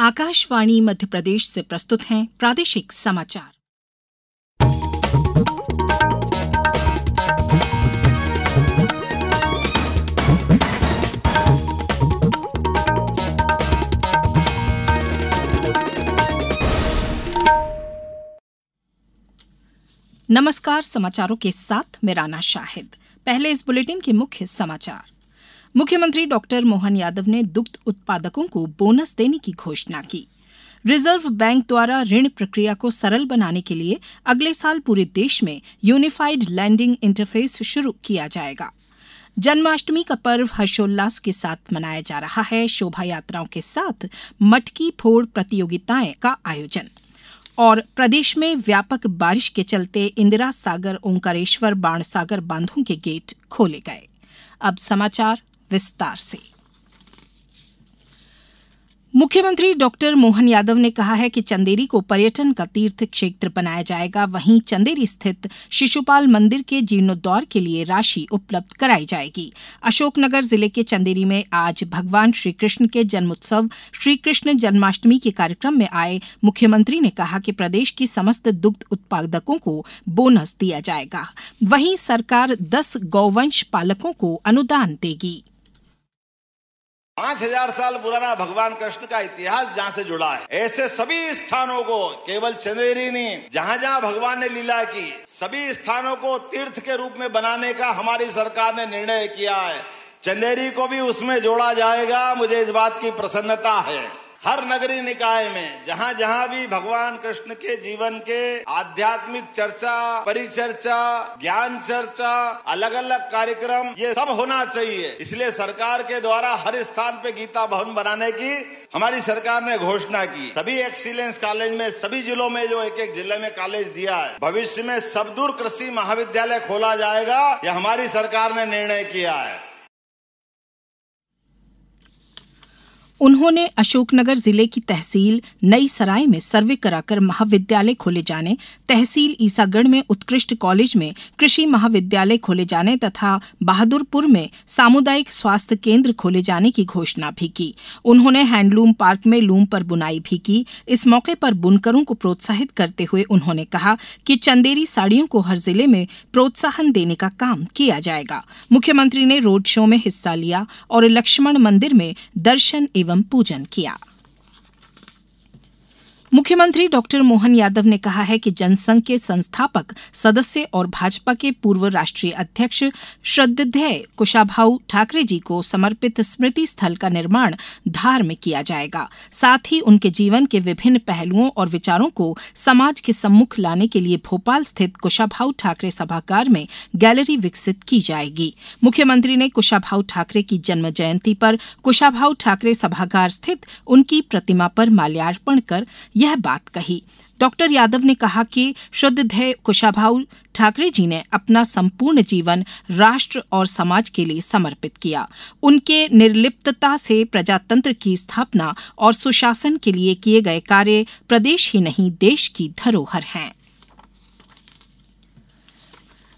आकाशवाणी मध्य प्रदेश से प्रस्तुत हैं प्रादेशिक समाचार। नमस्कार, समाचारों के साथ मैं राना शाहिद। पहले इस बुलेटिन के मुख्य समाचार। मुख्यमंत्री डॉक्टर मोहन यादव ने दुग्ध उत्पादकों को बोनस देने की घोषणा की। रिजर्व बैंक द्वारा ऋण प्रक्रिया को सरल बनाने के लिए अगले साल पूरे देश में यूनिफाइड लैंडिंग इंटरफेस शुरू किया जाएगा। जन्माष्टमी का पर्व हर्षोल्लास के साथ मनाया जा रहा है। शोभा यात्राओं के साथ मटकी फोड़ प्रतियोगिताएं का आयोजन। और प्रदेश में व्यापक बारिश के चलते इंदिरा सागर, ओंकारेश्वर, बाणसागर बांधों के गेट खोले गए। अब समाचार विस्तार से। मुख्यमंत्री डॉक्टर मोहन यादव ने कहा है कि चंदेरी को पर्यटन का तीर्थ क्षेत्र बनाया जाएगा। वहीं चंदेरी स्थित शिशुपाल मंदिर के जीर्णोद्धार के लिए राशि उपलब्ध कराई जाएगी। अशोकनगर जिले के चंदेरी में आज भगवान श्रीकृष्ण के जन्मोत्सव श्रीकृष्ण जन्माष्टमी के कार्यक्रम में आए मुख्यमंत्री ने कहा कि प्रदेश की समस्त दुग्ध उत्पादकों को बोनस दिया जाएगा। वहीं सरकार 10 गौवंश पालकों को अनुदान देगी। 5000 साल पुराना भगवान कृष्ण का इतिहास जहां से जुड़ा है, ऐसे सभी स्थानों को, केवल चंदेरी नहीं, जहां जहां भगवान ने लीला की, सभी स्थानों को तीर्थ के रूप में बनाने का हमारी सरकार ने निर्णय किया है। चंदेरी को भी उसमें जोड़ा जाएगा। मुझे इस बात की प्रसन्नता है। हर नगरीय निकाय में जहां जहां भी भगवान कृष्ण के जीवन के आध्यात्मिक चर्चा, परिचर्चा, ज्ञान चर्चा, अलग अलग कार्यक्रम, ये सब होना चाहिए। इसलिए सरकार के द्वारा हर स्थान पे गीता भवन बनाने की हमारी सरकार ने घोषणा की। सभी एक्सीलेंस कॉलेज में, सभी जिलों में जो एक एक जिले में कॉलेज दिया है, भविष्य में सबदूर कृषि महाविद्यालय खोला जाएगा। यह हमारी सरकार ने निर्णय किया है। उन्होंने अशोकनगर जिले की तहसील नई सराय में सर्वे कराकर महाविद्यालय खोले जाने, तहसील ईसागढ़ में उत्कृष्ट कॉलेज में कृषि महाविद्यालय खोले जाने तथा बहादुरपुर में सामुदायिक स्वास्थ्य केंद्र खोले जाने की घोषणा भी की। उन्होंने हैंडलूम पार्क में लूम पर बुनाई भी की। इस मौके पर बुनकरों को प्रोत्साहित करते हुए उन्होंने कहा कि चंदेरी साड़ियों को हर जिले में प्रोत्साहन देने का काम किया जाएगा। मुख्यमंत्री ने रोड शो में हिस्सा लिया और लक्ष्मण मंदिर में दर्शन एवं पूजन किया। मुख्यमंत्री डॉक्टर मोहन यादव ने कहा है कि जनसंघ के संस्थापक सदस्य और भाजपा के पूर्व राष्ट्रीय अध्यक्ष श्रद्धेय कुशाभाऊ ठाकरे जी को समर्पित स्मृति स्थल का निर्माण धार में किया जाएगा। साथ ही उनके जीवन के विभिन्न पहलुओं और विचारों को समाज के सम्मुख लाने के लिए भोपाल स्थित कुशाभाऊ ठाकरे सभागार में गैलरी विकसित की जाएगी। मुख्यमंत्री ने कुशाभाऊ ठाकरे की जन्म जयंती पर कुशाभाऊ ठाकरे सभागार स्थित उनकी प्रतिमा पर माल्यार्पण कर यह बात कही। डॉक्टर यादव ने कहा कि श्रद्धेय कुशाभाऊ ठाकरे जी ने अपना संपूर्ण जीवन राष्ट्र और समाज के लिए समर्पित किया। उनके निर्लिप्तता से प्रजातंत्र की स्थापना और सुशासन के लिए किए गए कार्य प्रदेश ही नहीं, देश की धरोहर हैं।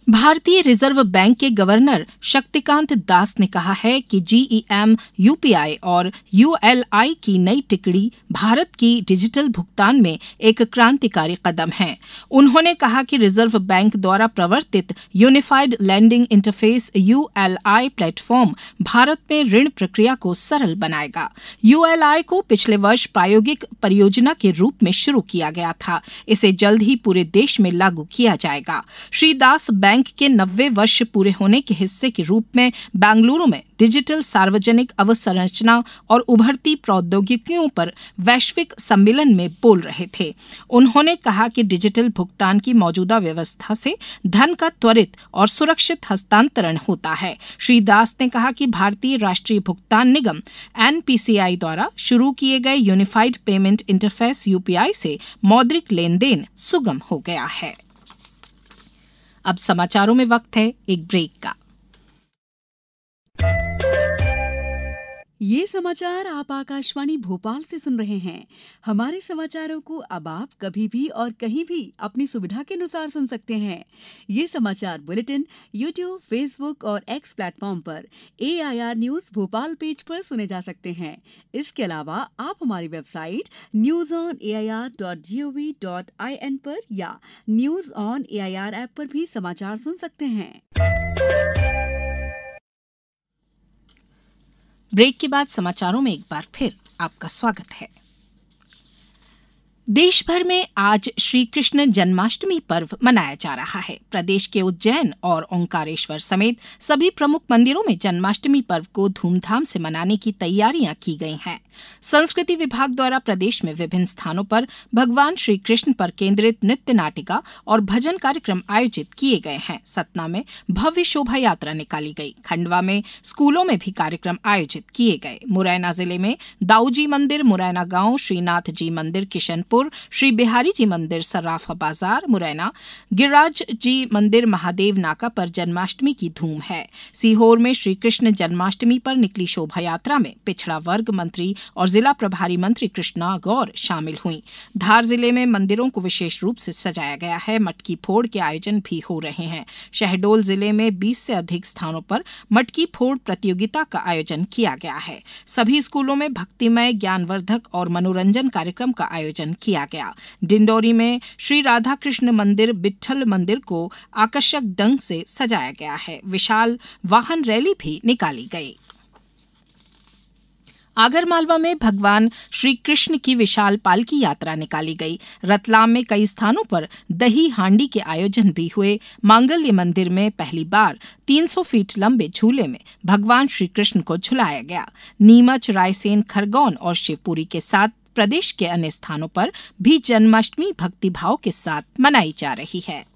भारतीय रिजर्व बैंक के गवर्नर शक्तिकांत दास ने कहा है कि जीईएम, यूपीआई और यूएलआई की नई टिकड़ी भारत की डिजिटल भुगतान में एक क्रांतिकारी कदम है। उन्होंने कहा कि रिजर्व बैंक द्वारा प्रवर्तित unified lending interface ULI platform Bharat में ऋण प्रक्रिया को सरल बनाएगा। यूएलआई को पिछले वर्ष प्रायोगिक परियोजना के रूप में शुरू किया गया था। इसे जल्द ही पूरे देश में लागू किया जाएगा। श्री दास बैंक के 90 वर्ष पूरे होने के हिस्से के रूप में बेंगलुरु में डिजिटल सार्वजनिक अवसंरचना और उभरती प्रौद्योगिकियों पर वैश्विक सम्मेलन में बोल रहे थे। उन्होंने कहा कि डिजिटल भुगतान की मौजूदा व्यवस्था से धन का त्वरित और सुरक्षित हस्तांतरण होता है। श्री दास ने कहा कि भारतीय राष्ट्रीय भुगतान निगम एनपीसीआई द्वारा शुरू किए गए यूनिफाइड पेमेंट इंटरफेस यूपीआई से मौद्रिक लेन देन सुगम हो गया है। अब समाचारों में वक्त है एक ब्रेक का। ये समाचार आप आकाशवाणी भोपाल से सुन रहे हैं। हमारे समाचारों को अब आप कभी भी और कहीं भी अपनी सुविधा के अनुसार सुन सकते हैं। ये समाचार बुलेटिन YouTube, Facebook और X प्लेटफॉर्म पर AIR न्यूज़ भोपाल पेज पर सुने जा सकते हैं। इसके अलावा आप हमारी वेबसाइट newsonair.gov.in पर या न्यूज़ ऑन AIR ऐप पर भी समाचार सुन सकते हैं। ब्रेक के बाद समाचारों में एक बार फिर आपका स्वागत है। देश भर में आज श्री कृष्ण जन्माष्टमी पर्व मनाया जा रहा है। प्रदेश के उज्जैन और ओंकारेश्वर समेत सभी प्रमुख मंदिरों में जन्माष्टमी पर्व को धूमधाम से मनाने की तैयारियां की गई हैं। संस्कृति विभाग द्वारा प्रदेश में विभिन्न स्थानों पर भगवान श्री कृष्ण पर केंद्रित नृत्य नाटिका और भजन कार्यक्रम आयोजित किए गए हैं। सतना में भव्य शोभा यात्रा निकाली गई। खंडवा में स्कूलों में भी कार्यक्रम आयोजित किए गए। मुरैना जिले में दाऊजी मंदिर, मुरैना गांव, श्रीनाथ जी मंदिर किशनपुर, श्री बिहारी जी मंदिर सराफा बाजार, मुरैना गिरिराज जी मंदिर महादेव नाका पर जन्माष्टमी की धूम है। सीहोर में श्री कृष्ण जन्माष्टमी पर निकली शोभा यात्रा में पिछड़ा वर्ग मंत्री और जिला प्रभारी मंत्री कृष्णा गौर शामिल हुई। धार जिले में मंदिरों को विशेष रूप से सजाया गया है। मटकी फोड़ के आयोजन भी हो रहे हैं। शहडोल जिले में 20 से अधिक स्थानों पर मटकी फोड़ प्रतियोगिता का आयोजन किया गया है। सभी स्कूलों में भक्तिमय, ज्ञानवर्धक और मनोरंजन कार्यक्रम का आयोजन किया गया। डिंडोरी में श्री राधा कृष्ण मंदिर, बिट्ठल मंदिर को आकर्षक ढंग से सजाया गया है। विशाल वाहन रैली भी निकाली गई। आगरमालवा में भगवान श्री कृष्ण की विशाल पालकी यात्रा निकाली गई। रतलाम में कई स्थानों पर दही हांडी के आयोजन भी हुए। मांगल्य मंदिर में पहली बार 300 फीट लंबे झूले में भगवान श्री कृष्ण को झुलाया गया। नीमच, रायसेन, खरगोन और शिवपुरी के साथ प्रदेश के अन्य स्थानों पर भी जन्माष्टमी भक्तिभाव के साथ मनाई जा रही है।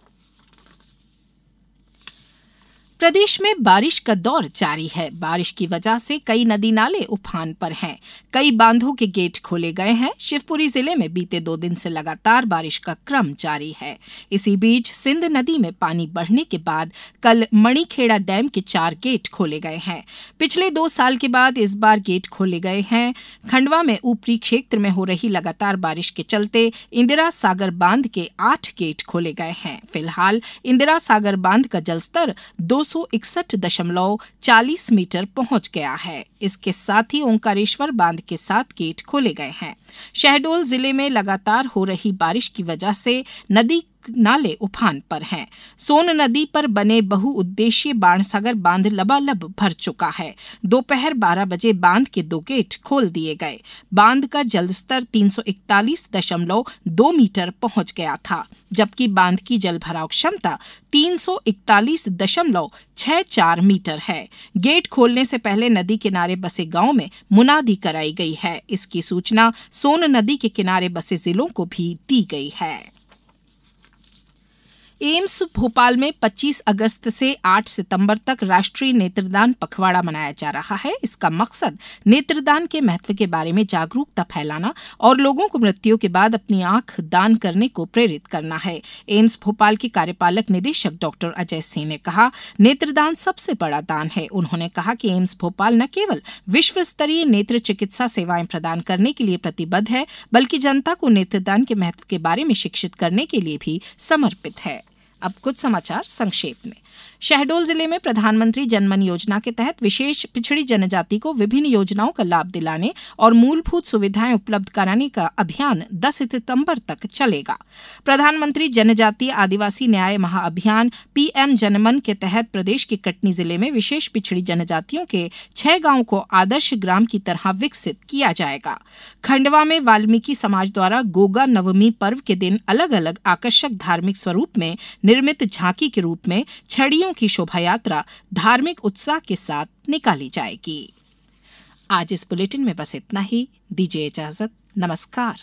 प्रदेश में बारिश का दौर जारी है। बारिश की वजह से कई नदी नाले उफान पर हैं। कई बांधों के गेट खोले गए हैं। शिवपुरी जिले में बीते 2 दिन से लगातार बारिश का क्रम जारी है। इसी बीच सिंध नदी में पानी बढ़ने के बाद कल मणिखेड़ा डैम के 4 गेट खोले गए हैं। पिछले 2 साल के बाद इस बार गेट खोले गए हैं। खंडवा में ऊपरी क्षेत्र में हो रही लगातार बारिश के चलते इंदिरा सागर बांध के 8 गेट खोले गए हैं। फिलहाल इंदिरा सागर बांध का जलस्तर 261.40 मीटर पहुंच गया है। इसके साथ ही ओंकारेश्वर बांध के 7 गेट खोले गए हैं। शहडोल जिले में लगातार हो रही बारिश की वजह से नदी नाले उफान पर हैं। सोन नदी पर बने बहुउद्देशीय बाणसागर बांध लबालब भर चुका है। दोपहर 12 बजे बांध के 2 गेट खोल दिए गए। बांध का जलस्तर 341.2 मीटर पहुंच गया था, जबकि बांध की जलभराव क्षमता 341.64 मीटर है। गेट खोलने से पहले नदी किनारे बसे गांव में मुनादी कराई गई है। इसकी सूचना सोन नदी के किनारे बसे जिलों को भी दी गई है। एम्स भोपाल में 25 अगस्त से 8 सितंबर तक राष्ट्रीय नेत्रदान पखवाड़ा मनाया जा रहा है। इसका मकसद नेत्रदान के महत्व के बारे में जागरूकता फैलाना और लोगों को मृत्यु के बाद अपनी आंख दान करने को प्रेरित करना है। एम्स भोपाल के कार्यपालक निदेशक डॉक्टर अजय सिंह ने कहा, नेत्रदान सबसे बड़ा दान है। उन्होंने कहा कि एम्स भोपाल न केवल विश्व स्तरीय नेत्र चिकित्सा सेवाएं प्रदान करने के लिए प्रतिबद्ध है, बल्कि जनता को नेत्रदान के महत्व के बारे में शिक्षित करने के लिए भी समर्पित है। अब कुछ समाचार संक्षेप में। शहडोल जिले में प्रधानमंत्री जनमन योजना के तहत विशेष पिछड़ी जनजाति को विभिन्न योजनाओं का लाभ दिलाने और मूलभूत सुविधाएं उपलब्ध कराने का अभियान 10 सितंबर तक चलेगा। प्रधानमंत्री जनजातीय आदिवासी न्याय महाअभियान PM जनमन के तहत प्रदेश के कटनी जिले में विशेष पिछड़ी जनजातियों के 6 गांवों को आदर्श ग्राम की तरह विकसित किया जाएगा। खंडवा में वाल्मीकि समाज द्वारा गोगा नवमी पर्व के दिन अलग अलग आकर्षक धार्मिक स्वरूप में निर्मित झांकी के रूप में छड़ियों की शोभा यात्रा धार्मिक उत्साह के साथ निकाली जाएगी। आज इस बुलेटिन में बस इतना ही। दीजिए इजाजत। नमस्कार।